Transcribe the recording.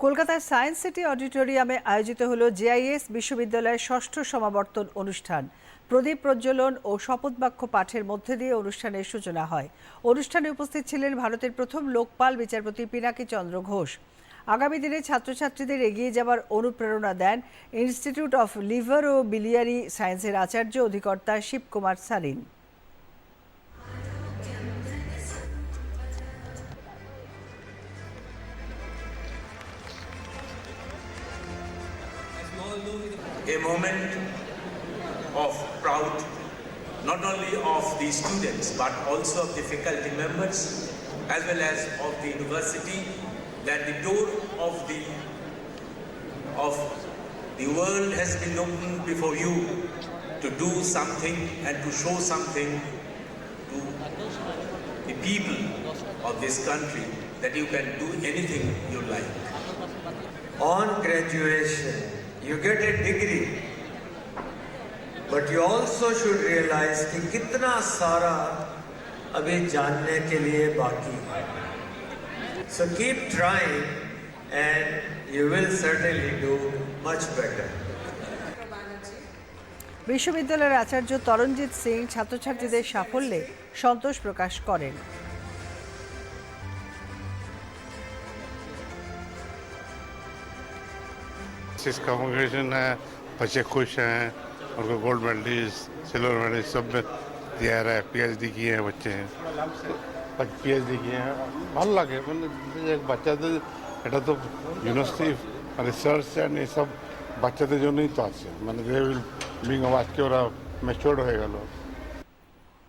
কলকাতার science city অডিটোরিয়ামে আয়োজিত হলো জেআইএস বিশ্ববিদ্যালয়ের ষষ্ঠ সমাবর্তন অনুষ্ঠান। প্রদীপ প্রজ্বলন ও শপথ বাক্য পাঠের মধ্যে দিয়ে অনুষ্ঠানের সূচনা হয়। অনুষ্ঠানে উপস্থিত ছিলেন ভারতের প্রথম লোকপাল বিচারপতি পিনাকি চন্দ্র ঘোষ। আগামী দিনে ছাত্রছাত্রীদের এগিয়ে যাওয়ার অনুপ্রেরণা দেন institute of liver O biliary সায়েন্সের আচার্য অধিকর্তা Shivakumar siren. A moment of proud, not only of the students but also of the faculty members as well as of the university, that the door of the world has been opened before you to do something and to show something to the people of this country, that you can do anything you like. On graduation, you get a degree, but you also should realize कि कितना सारा अभी जानने के लिए बाकी है. So keep trying and you will certainly do much better. বিশ্ববিদ্যালয়ের আচার্য তরণজিৎ সিং ছাত্রছাত্রীদের সাফল্যে সন্তোষ প্রকাশ করেন। इस कॉन्ग्रेगेशन है, बच्चे खुश हैं, उनको गोल्ड मेडलिस्ट सिल्वर मेडलिस्ट सब में दिया है। पीएचडी किए हैं बच्चे, पीएचडी किए हैं। ভালো লাগে মানে বাচ্চাদের এটা তো ইউনিভার্সিটি রিসার্চ অ্যান্ড এইসব বাচ্চাদের জন্যই তো আছে, মানে দে উইল বিং আজকে ওরা ম্যাচিওর্ড হয়ে গেল।